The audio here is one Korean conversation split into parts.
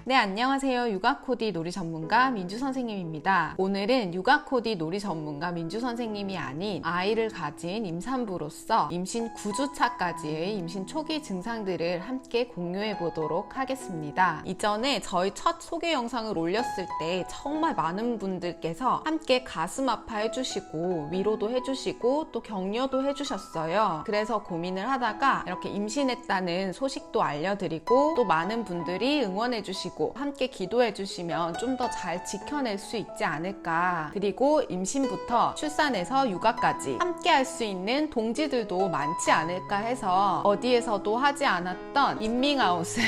네, 안녕하세요. 육아코디 놀이 전문가 민주 선생님입니다. 오늘은 육아코디 놀이 전문가 민주 선생님이 아닌 아이를 가진 임산부로서 임신 9주차까지의 임신 초기 증상들을 함께 공유해 보도록 하겠습니다. 이전에 저희 첫 소개 영상을 올렸을 때 정말 많은 분들께서 함께 가슴 아파해 주시고 위로도 해주시고 또 격려도 해주셨어요. 그래서 고민을 하다가 이렇게 임신했다는 소식도 알려드리고 또 많은 분들이 응원해 주시고 함께 기도해 주시면 좀 더 잘 지켜낼 수 있지 않을까. 그리고 임신부터 출산에서 육아까지 함께 할 수 있는 동지들도 많지 않을까 해서 어디에서도 하지 않았던 인밍아웃을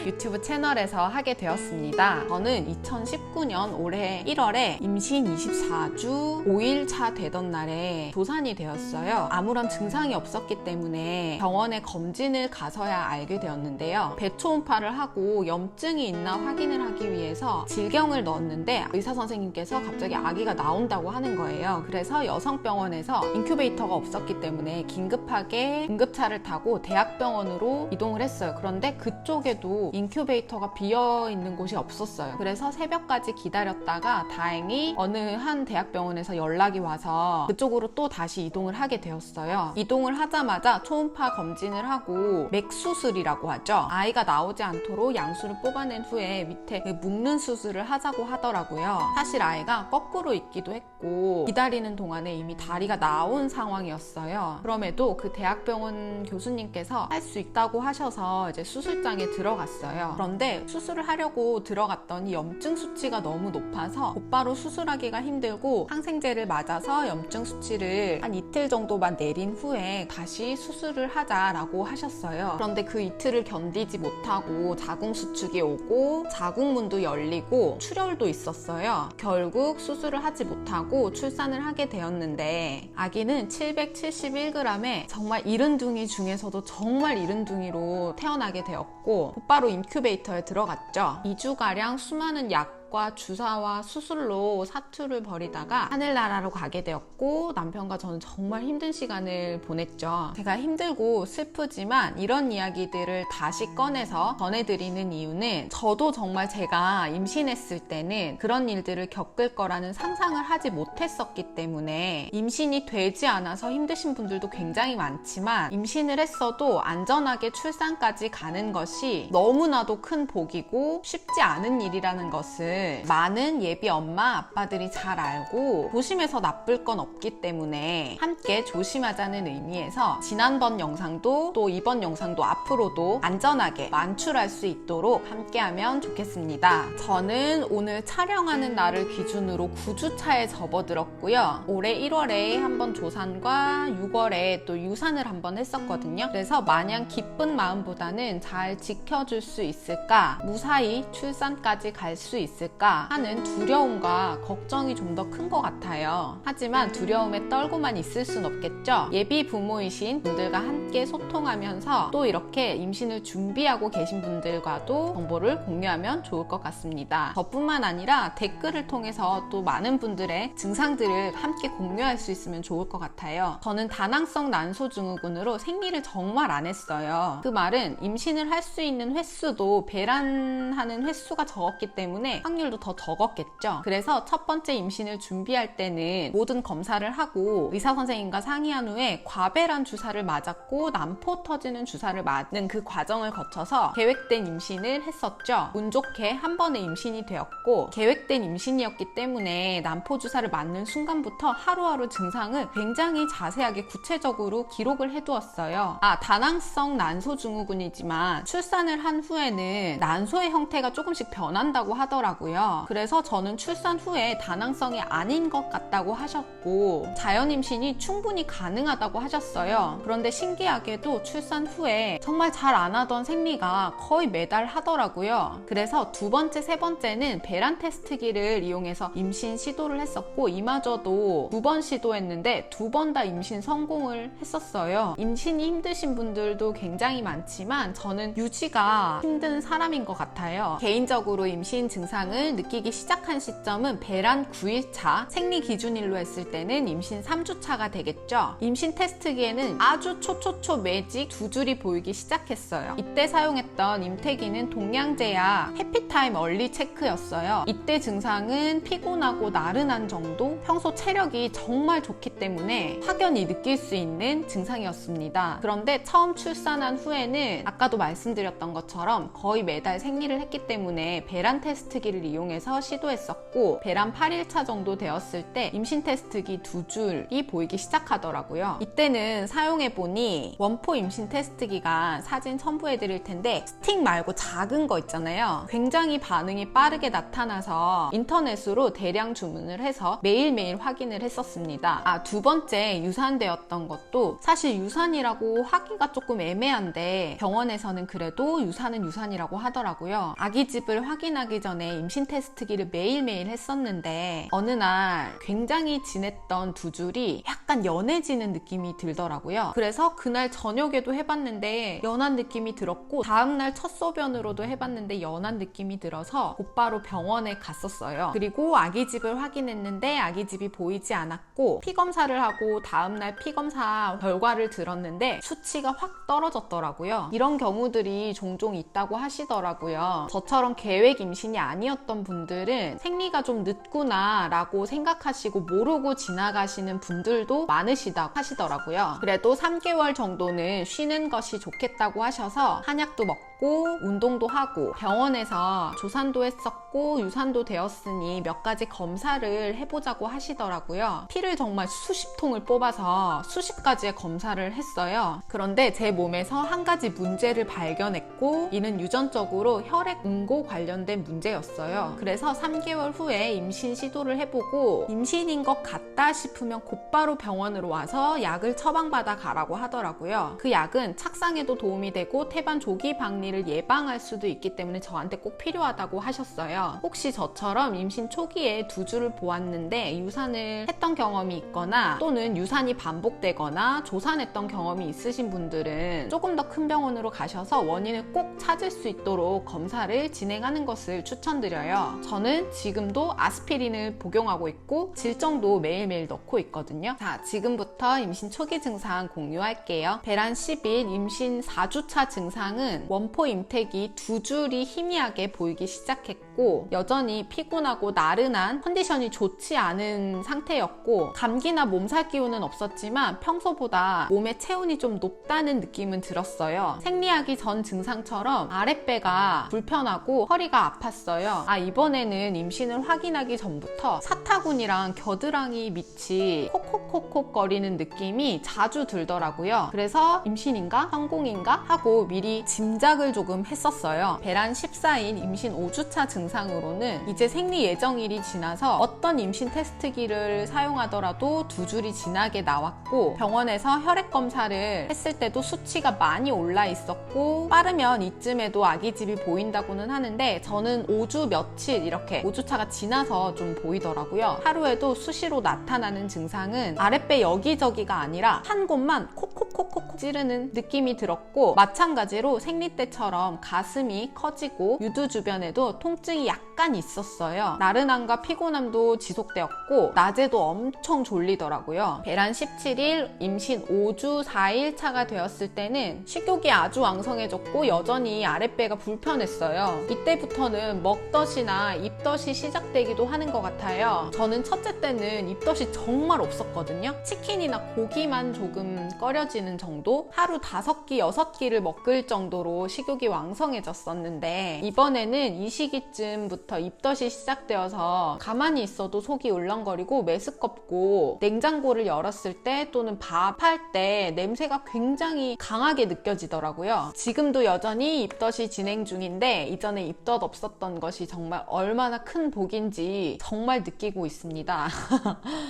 유튜브 채널에서 하게 되었습니다. 저는 2019년 올해 1월에 임신 24주 5일차 되던 날에 도산이 되었어요. 아무런 증상이 없었기 때문에 병원에 검진을 가서야 알게 되었는데요. 배초음파를 하고 염증이 있나 확인을 하기 위해서 질경을 넣었는데 의사 선생님께서 갑자기 아기가 나온다고 하는 거예요. 그래서 여성병원에서 인큐베이터가 없었기 때문에 긴급하게 응급차를 타고 대학병원으로 이동을 했어요. 그런데 그쪽에도 인큐베이터가 비어있는 곳이 없었어요. 그래서 새벽까지 기다렸다가 다행히 어느 한 대학병원에서 연락이 와서 그쪽으로 또 다시 이동을 하게 되었어요. 이동을 하자마자 초음파 검진을 하고 맥수술이라고 하죠. 아이가 나오지 않도록 양수를 뽑아낸 후에 밑에 묶는 수술을 하자고 하더라고요. 사실 아이가 거꾸로 있기도 했고 기다리는 동안에 이미 다리가 나온 상황이었어요. 그럼에도 그 대학병원 교수님께서 할 수 있다고 하셔서 이제 수술장에 들어갔어요. 그런데 수술을 하려고 들어갔더니 염증 수치가 너무 높아서 곧바로 수술하기가 힘들고 항생제를 맞아서 염증 수치를 한 이틀 정도만 내린 후에 다시 수술을 하자라고 하셨어요. 그런데 그 이틀을 견디지 못하고 자궁수축이 오고 자궁문도 열리고 출혈도 있었어요. 결국 수술을 하지 못하고 출산을 하게 되었는데 아기는 771g에 정말 이른둥이 중에서도 정말 이른둥이로 태어나게 되었고 곧바로 인큐베이터에 들어갔죠. 2주가량 수많은 약과 주사와 수술로 사투를 벌이다가 하늘나라로 가게 되었고 남편과 저는 정말 힘든 시간을 보냈죠. 제가 힘들고 슬프지만 이런 이야기들을 다시 꺼내서 전해드리는 이유는 저도 정말 제가 임신했을 때는 그런 일들을 겪을 거라는 상상을 하지 못했었기 때문에 임신이 되지 않아서 힘드신 분들도 굉장히 많지만 임신을 했어도 안전하게 출산까지 가는 것이 너무나도 큰 복이고 쉽지 않은 일이라는 것을 많은 예비 엄마 아빠들이 잘 알고 조심해서 나쁠 건 없기 때문에 함께 조심하자는 의미에서 지난번 영상도 또 이번 영상도 앞으로도 안전하게 완출할 수 있도록 함께하면 좋겠습니다. 저는 오늘 촬영하는 날을 기준으로 9주차에 접어들었고요. 올해 1월에 한번 조산과 6월에 또 유산을 한번 했었거든요. 그래서 마냥 기쁜 마음보다는 잘 지켜줄 수 있을까, 무사히 출산까지 갈 수 있을까 하는 두려움과 걱정이 좀 더 큰 것 같아요. 하지만 두려움에 떨고만 있을 순 없겠죠. 예비 부모이신 분들과 함께 소통하면서 또 이렇게 임신을 준비하고 계신 분들과도 정보를 공유하면 좋을 것 같습니다. 저뿐만 아니라 댓글을 통해서 또 많은 분들의 증상들을 함께 공유할 수 있으면 좋을 것 같아요. 저는 다낭성 난소증후군으로 생리를 정말 안 했어요. 그 말은 임신을 할 수 있는 횟수도 배란하는 횟수가 적었기 때문에 확률도 더 적었겠죠. 그래서 첫 번째 임신을 준비할 때는 모든 검사를 하고 의사 선생님과 상의한 후에 과배란 주사를 맞았고 난포 터지는 주사를 맞는 그 과정을 거쳐서 계획된 임신을 했었죠. 운 좋게 한 번에 임신이 되었고 계획된 임신이었기 때문에 난포 주사를 맞는 순간부터 하루하루 증상을 굉장히 자세하게 구체적으로 기록을 해두었어요. 다낭성 난소증후군이지만 출산을 한 후에는 난소의 형태가 조금씩 변한다고 하더라고요. 그래서 저는 출산 후에 다낭성이 아닌 것 같다고 하셨고 자연 임신이 충분히 가능하다고 하셨어요. 그런데 신기하게도 출산 후에 정말 잘 안 하던 생리가 거의 매달 하더라고요. 그래서 두 번째, 세 번째는 배란 테스트기를 이용해서 임신 시도를 했었고 이마저도 2번 시도했는데 2번 다 임신 성공을 했었어요. 임신이 힘드신 분들도 굉장히 많지만 저는 유지가 힘든 사람인 것 같아요. 개인적으로 임신 증상은 증상을 느끼기 시작한 시점은 배란 9일차, 생리 기준일로 했을 때는 임신 3주차가 되겠죠. 임신 테스트기에는 아주 초초초 매직 두 줄이 보이기 시작했어요. 이때 사용했던 임태기는 동양제약 해피타임 얼리 체크였어요. 이때 증상은 피곤하고 나른한 정도, 평소 체력이 정말 좋기 때문에 확연히 느낄 수 있는 증상이었습니다. 그런데 처음 출산한 후에는 아까도 말씀드렸던 것처럼 거의 매달 생리를 했기 때문에 배란 테스트기를 이용해서 시도했었고, 배란 8일차 정도 되었을 때 임신 테스트기 두 줄이 보이기 시작하더라고요. 이때는 사용해보니 원포 임신 테스트기가 사진 첨부해드릴 텐데 스틱 말고 작은 거 있잖아요. 굉장히 반응이 빠르게 나타나서 인터넷으로 대량 주문을 해서 매일매일 확인을 했었습니다. 두 번째 유산되었던 것도 사실 유산이라고 하기가 조금 애매한데 병원에서는 그래도 유산은 유산이라고 하더라고요. 아기집을 확인하기 전에 임신 테스트기를 매일매일 했었는데 어느 날 굉장히 진했던 두 줄이 약간 연해지는 느낌이 들더라고요. 그래서 그날 저녁에도 해봤는데 연한 느낌이 들었고, 다음날 첫 소변으로도 해봤는데 연한 느낌이 들어서 곧바로 병원에 갔었어요. 그리고 아기집을 확인했는데 아기집이 보이지 않았고, 피검사를 하고 다음날 피검사 결과를 들었는데 수치가 확 떨어졌더라고요. 이런 경우들이 종종 있다고 하시더라고요. 저처럼 계획 임신이 아니었던 분들은 생리가 좀 늦구나 라고 생각하시고 모르고 지나가시는 분들도 많으시다고 하시더라고요. 그래도 3개월 정도는 쉬는 것이 좋겠다고 하셔서 한약도 먹고 운동도 하고 병원에서 조산도 했었고 유산도 되었으니 몇 가지 검사를 해보자고 하시더라고요. 피를 정말 수십 통을 뽑아서 수십 가지의 검사를 했어요. 그런데 제 몸에서 한 가지 문제를 발견했고, 이는 유전적으로 혈액 응고 관련된 문제였어요. 그래서 3개월 후에 임신 시도를 해보고 임신인 것 같다 싶으면 곧바로 병원으로 와서 약을 처방받아 가라고 하더라고요. 그 약은 착상에도 도움이 되고 태반 조기 박리를 예방할 수도 있기 때문에 저한테 꼭 필요하다고 하셨어요. 혹시 저처럼 임신 초기에 두 줄을 보았는데 유산을 했던 경험이 있거나 또는 유산이 반복되거나 조산했던 경험이 있으신 분들은 조금 더 큰 병원으로 가셔서 원인을 꼭 찾을 수 있도록 검사를 진행하는 것을 추천드려요. 저는 지금도 아스피린을 복용하고 있고 질정도 매일매일 넣고 있거든요. 자, 지금부터 임신 초기 증상 공유할게요. 배란 10일 임신 4주차 증상은 원포 임태기 두 줄이 희미하게 보이기 시작했고, 여전히 피곤하고 나른한 컨디션이 좋지 않은 상태였고, 감기나 몸살 기운은 없었지만 평소보다 몸의 체온이 좀 높다는 느낌은 들었어요. 생리하기 전 증상처럼 아랫배가 불편하고 허리가 아팠어요. 이번에는 임신을 확인하기 전부터 사타구니랑 겨드랑이 밑이 콕콕콕콕 거리는 느낌이 자주 들더라고요. 그래서 임신인가? 성공인가? 하고 미리 짐작을 조금 했었어요. 배란 14일 임신 5주차 증상으로는 이제 생리 예정일이 지나서 어떤 임신 테스트기를 사용하더라도 두 줄이 진하게 나왔고, 병원에서 혈액 검사를 했을 때도 수치가 많이 올라 있었고, 빠르면 이쯤에도 아기집이 보인다고는 하는데 저는 5주 며칠 이렇게 5주차가 지나서 좀 보이더라고요. 하루에도 수시로 나타나는 증상은 아랫배 여기저기가 아니라 한 곳만 콕콕콕콕 찌르는 느낌이 들었고, 마찬가지로 생리 때처럼 가슴이 커지고 유두 주변에도 통증이 약간 있었어요. 나른함과 피곤함도 지속되었고 낮에도 엄청 졸리더라고요. 배란 17일 임신 5주 4일 차가 되었을 때는 식욕이 아주 왕성해졌고 여전히 아랫배가 불편했어요. 이때부터는 먹덧이나 입덧이 시작되기도 하는 것 같아요. 저는 첫째 때는 입덧이 정말 없었거든요. 치킨이나 고기만 조금 꺼려지는 정도? 하루 5끼, 6끼를 먹을 정도로 식욕이 왕성해졌었는데, 이번에는 이 시기쯤부터 입덧이 시작되어서 가만히 있어도 속이 울렁거리고 메스껍고, 냉장고를 열었을 때 또는 밥할 때 냄새가 굉장히 강하게 느껴지더라고요. 지금도 여전히 입덧이 진행 중인데 이전에 입덧 없었던 것이 정말 얼마나 큰 복인지 정말 느끼고 있습니다.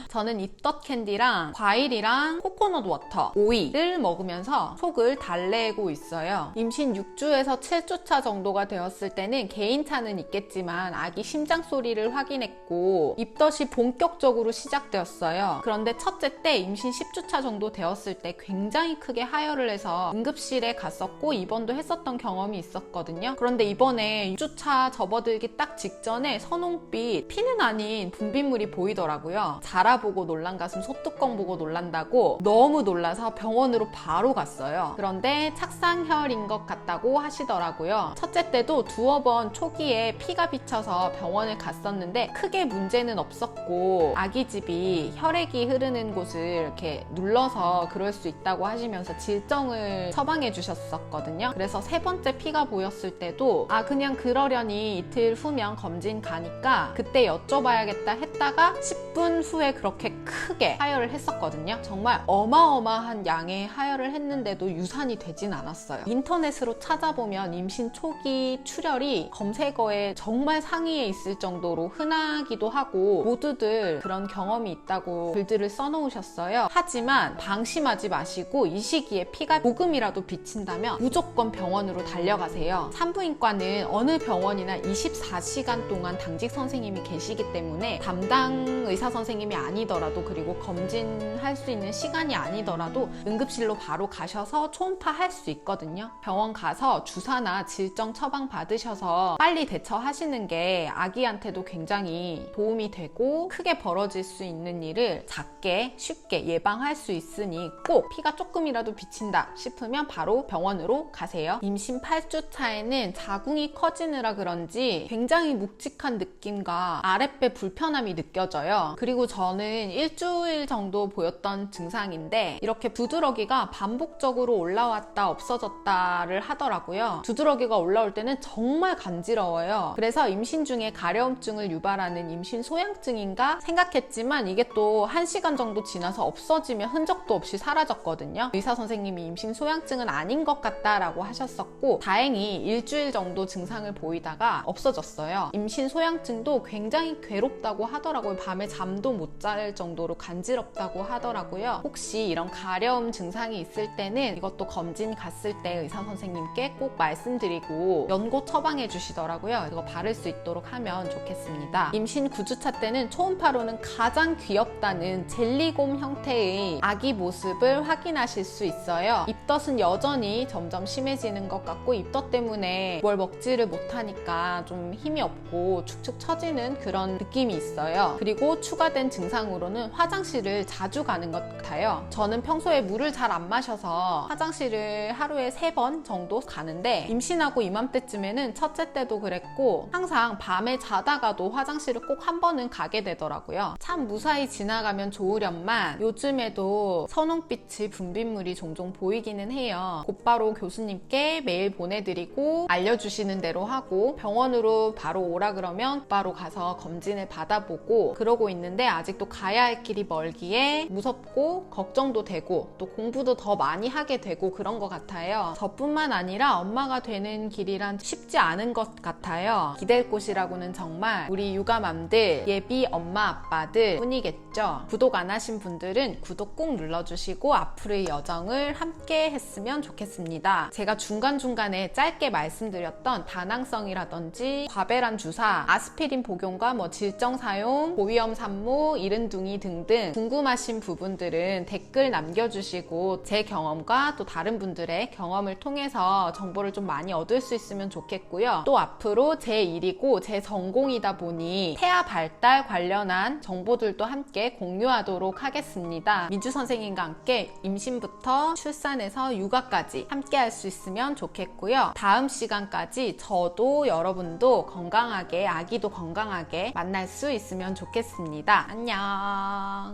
저는 입덧 캔디랑 과일이랑 코코넛 워터, 오이를 먹으면서 속을 달래고 있어요. 임신 6주에서 7주차 정도가 되었을 때는 개인차는 있겠지만 동안 아기 심장 소리를 확인했고 입덧이 본격적으로 시작되었어요. 그런데 첫째 때 임신 10주차 정도 되었을 때 굉장히 크게 하혈을 해서 응급실에 갔었고 입원도 했었던 경험이 있었거든요. 그런데 이번에 6주차 접어들기 딱 직전에 선홍빛, 피는 아닌 분비물이 보이더라고요. 자라보고 놀란 가슴 소뚜껑 보고 놀란다고 너무 놀라서 병원으로 바로 갔어요. 그런데 착상혈인 것 같다고 하시더라고요. 첫째 때도 두어 번 초기에 피가 비쳐서 병원을 갔었는데 크게 문제는 없었고 아기집이 혈액이 흐르는 곳을 이렇게 눌러서 그럴 수 있다고 하시면서 질정을 처방해 주셨었거든요. 그래서 세 번째 피가 보였을 때도 그냥 그러려니 이틀 후면 검진 가니까 그때 여쭤봐야겠다 했다가 10분 후에 그렇게 크게 하혈을 했었거든요. 정말 어마어마한 양의 하혈을 했는데도 유산이 되진 않았어요. 인터넷으로 찾아보면 임신 초기 출혈이 검색어에 정말 상위에 있을 정도로 흔하기도 하고 모두들 그런 경험이 있다고 글들을 써놓으셨어요. 하지만 방심하지 마시고 이 시기에 피가 조금이라도 비친다면 무조건 병원으로 달려가세요. 산부인과는 어느 병원이나 24시간 동안 당직 선생님이 계시기 때문에 담당 의사 선생님이 아니더라도 그리고 검진할 수 있는 시간이 아니더라도 응급실로 바로 가셔서 초음파 할 수 있거든요. 병원 가서 주사나 질정 처방 받으셔서 빨리 대처하시는 게 아기한테도 굉장히 도움이 되고 크게 벌어질 수 있는 일을 작게 쉽게 예방할 수 있으니 꼭 피가 조금이라도 비친다 싶으면 바로 병원으로 가세요. 임신 8주 차에는 자궁이 커지느라 그런지 굉장히 묵직한 느낌과 아랫배 불편함이 느껴져요. 그리고 저는 일주일 정도 보였던 증상인데 이렇게 두드러기가 반복적으로 올라왔다 없어졌다를 하더라고요. 두드러기가 올라올 때는 정말 간지러워요. 그래서 임신 중에 가려움증을 유발하는 임신 소양증인가 생각했지만 이게 또 1시간 정도 지나서 없어지면 흔적도 없이 사라졌거든요. 의사 선생님이 임신 소양증은 아닌 것 같다라고 하셨었고 다행히 일주일 정도 증상을 보이다가 없어졌어요. 임신 소양증도 굉장히 괴롭다고 하더라고요. 밤에 잠도 못 잘 정도로 간지럽다고 하더라고요. 혹시 이런 가려움 증상이 있을 때는 이것도 검진 갔을 때 의사 선생님께 꼭 말씀드리고 연고 처방해 주시더라고요. 이거 바를 수 있도록 하면 좋겠습니다. 임신 9주차 때는 초음파로는 가장 귀엽다는 젤리곰 형태의 아기 모습을 확인하실 수 있어요. 입덧은 여전히 점점 심해지는 것 같고 입덧 때문에 뭘 먹지를 못하니까 좀 힘이 없고 축축 처지는 그런 느낌이 있어요. 그리고 추가된 증상으로는 화장실을 자주 가는 것 같아요. 저는 평소에 물을 잘 안 마셔서 화장실을 하루에 3번 정도 가는데 임신하고 이맘때쯤에는 첫째 때도 그랬고 항상 밤에 자다가도 화장실을 꼭 한 번은 가게 되더라고요. 참 무사히 지나가면 좋으련만 요즘에도 선홍빛의 분비물이 종종 보이기는 해요. 곧바로 교수님께 메일 보내드리고 알려주시는 대로 하고 병원으로 바로 오라 그러면 바로 가서 검진을 받아보고 그러고 있는데 아직도 가야 할 길이 멀기에 무섭고 걱정도 되고 또 공부도 더 많이 하게 되고 그런 것 같아요. 저뿐만 아니라 엄마가 되는 길이란 쉽지 않은 것 같아요. 기댈 곳이라고는 정말 우리 육아맘들 예비 엄마 아빠들 뿐이겠죠. 구독 안 하신 분들은 구독 꼭 눌러주시고 앞으로의 여정을 함께 했으면 좋겠습니다. 제가 중간중간에 짧게 말씀드렸던 다낭성이라든지 과배란 주사, 아스피린 복용과 질정 사용, 고위험 산모, 이른둥이 등등 궁금하신 부분들은 댓글 남겨주시고 제 경험과 또 다른 분들의 경험을 통해서 정보를 좀 많이 얻을 수 있으면 좋겠고요. 또 앞으로 제 일이고 제 전공이다 보니 태아 발달 관련한 정보들도 함께 공유하도록 하겠습니다. 민주 선생님과 함께 임신부터 출산에서 육아까지 함께 할 수 있으면 좋겠고요. 다음 시간까지 저도 여러분도 건강하게 아기도 건강하게 만날 수 있으면 좋겠습니다. 안녕.